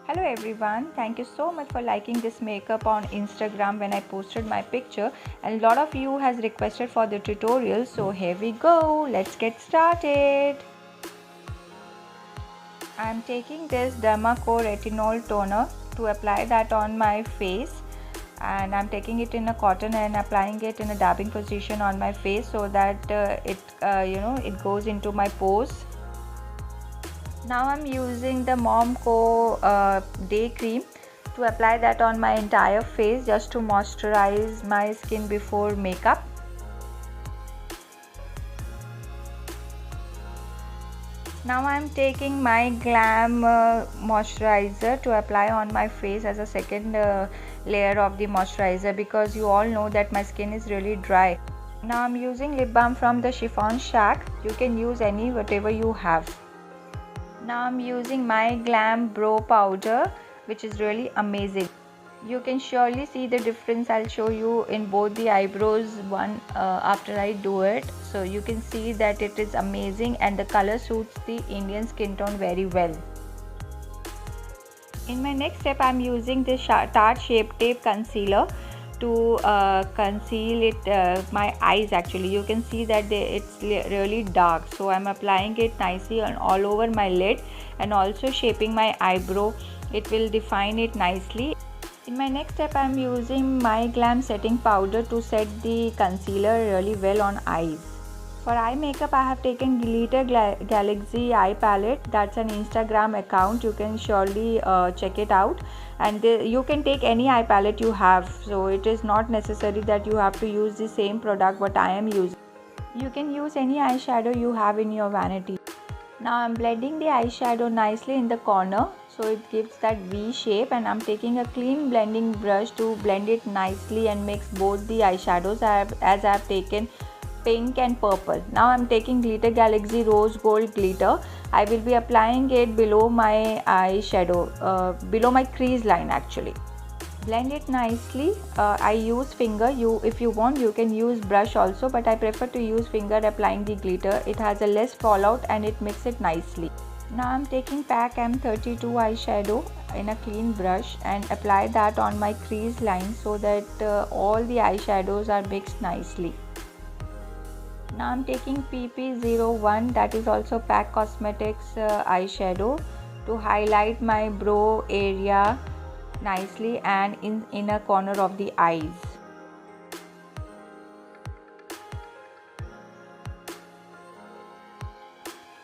Hello everyone, thank you so much for liking this makeup on Instagram when I posted my picture, and a lot of you has requested for the tutorial, so here we go. Let's get started. I am taking this Dermaco retinol toner to apply that on my face, and I'm taking it in a cotton and applying it in a dabbing position on my face so that it goes into my pores. Now I'm using the Momco day cream to apply that on my entire face just to moisturize my skin before makeup. Now I'm taking my Glam moisturizer to apply on my face as a second layer of the moisturizer, because you all know that my skin is really dry. Now I'm using lip balm from the Chiffon Shack. You can use any whatever you have. Now I'm using my Glam Brow Powder, which is really amazing. You can surely see the difference. I'll show you in both the eyebrows one after I do it. So you can see that it is amazing and the color suits the Indian skin tone very well. In my next step, I'm using this Tarte Shape Tape Concealer to conceal it my eyes. Actually, you can see that it's really dark, so I'm applying it nicely on all over my lid and also shaping my eyebrow. It will define it nicely. In my next step, I'm using my Glam setting powder to set the concealer really well on eyes. For eye makeup, I have taken Glitter Galaxy eye palette. That's an Instagram account. You can surely check it out. And you can take any eye palette you have. So it is not necessary that you have to use the same product what I am using. You can use any eyeshadow you have in your vanity. Now I'm blending the eyeshadow nicely in the corner, so it gives that V shape, and I'm taking a clean blending brush to blend it nicely and mix both the eyeshadows as I have taken pink and purple. Now I'm taking Glitter Galaxy Rose Gold Glitter. I will be applying it below my eyeshadow, below my crease line actually. Blend it nicely. I use finger. If you want, you can use brush also, but I prefer to use finger applying the glitter. It has a less fallout and it mixes it nicely. Now I'm taking PAC M32 eyeshadow in a clean brush and apply that on my crease line so that all the eyeshadows are mixed nicely. Now I'm taking PP01, that is also PAC Cosmetics eyeshadow, to highlight my brow area nicely and in inner corner of the eyes.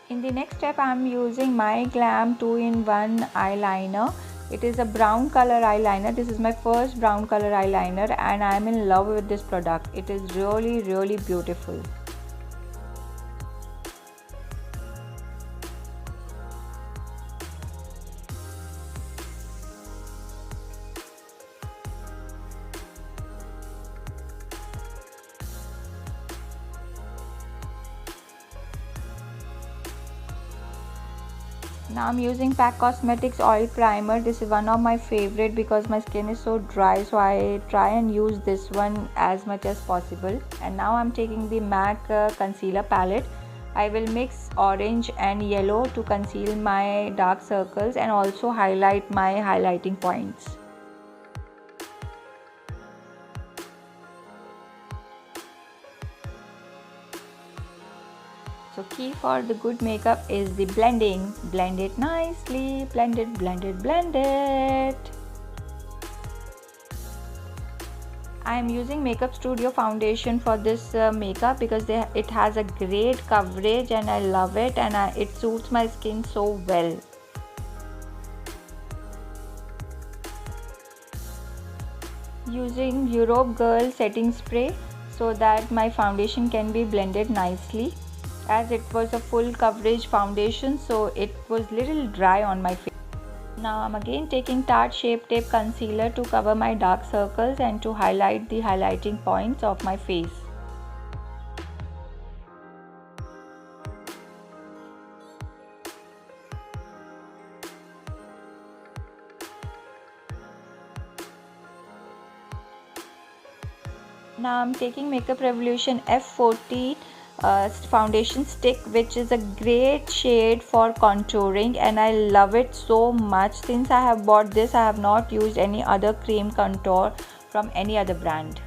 In the next step, I am using my Glam 2-in-1 eyeliner. It is a brown color eyeliner. This is my first brown color eyeliner and I am in love with this product. It is really beautiful. Now I'm using PAC Cosmetics oil primer. This is one of my favorite because my skin is so dry, so I try and use this one as much as possible. And now I'm taking the MAC concealer palette. I will mix orange and yellow to conceal my dark circles and also highlight my highlighting points. So key for the good makeup is the blending. Blend it nicely. Blend it. I am using Makeup Studio foundation for this makeup because it has a great coverage and I love it, and it suits my skin so well. Using Europe Girl setting spray so that my foundation can be blended nicely, as it was a full coverage foundation, so it was little dry on my face. Now I'm again taking Tarte Shape Tape Concealer to cover my dark circles and to highlight the highlighting points of my face. Now I'm taking Makeup Revolution F14 foundation stick, which is a great shade for contouring, and I love it so much. Since I have bought this, I have not used any other cream contour from any other brand.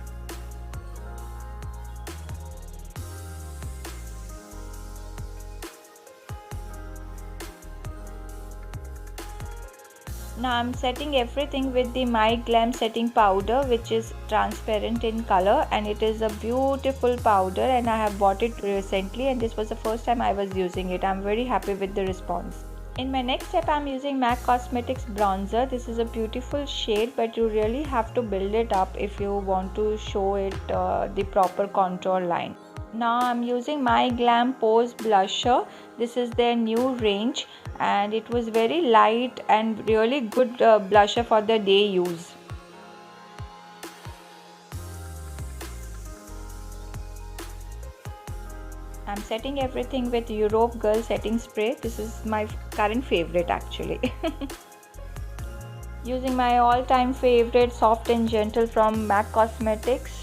Now I'm setting everything with the My Glam setting powder, which is transparent in color, and it is a beautiful powder, and I have bought it recently, and this was the first time I was using it. I'm very happy with the response. In my next step, I'm using MAC Cosmetics bronzer. This is a beautiful shade, but you really have to build it up if you want to show it the proper contour line. Now I'm using My Glam Pose blusher. This is their new range, and it was very light and really good blusher for the day use. I'm setting everything with Europe Girl setting spray. This is my current favorite actually. Using my all-time favorite Soft and Gentle from MAC Cosmetics.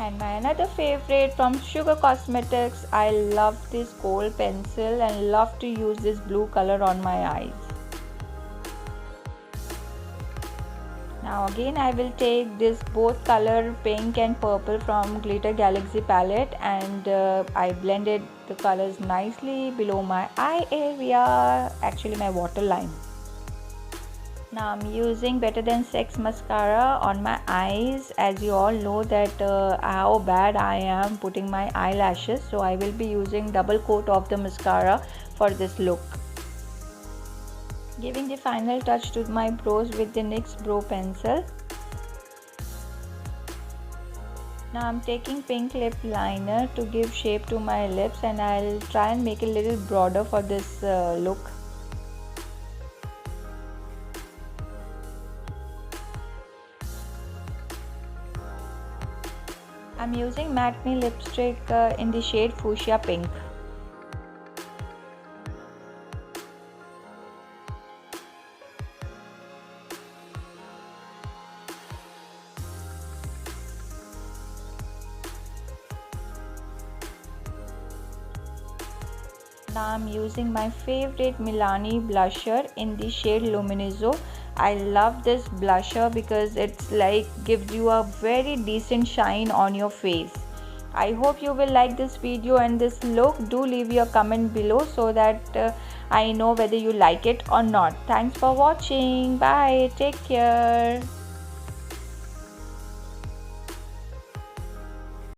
And my another favorite from Sugar Cosmetics. I love this gold pencil and love to use this blue color on my eyes. Now again I will take this both color pink and purple from Glitter Galaxy palette, and I blended the colors nicely below my eye area, actually my waterline. Now I'm using Better Than Sex mascara on my eyes. As you all know that how bad I am putting my eyelashes, so I will be using double coat of the mascara for this look. Giving the final touch to my brows with the NYX brow pencil. Now I'm taking pink lip liner to give shape to my lips, and I'll try and make it a little broader for this look. I'm using Matte Me lipstick in the shade Fuchsia Pink. Now I'm using my favorite Milani blusher in the shade Luminoso. I love this blusher because it's like gives you a very decent shine on your face. I hope you will like this video and this look. Do leave your comment below so that I know whether you like it or not. Thanks for watching. Bye. Take care.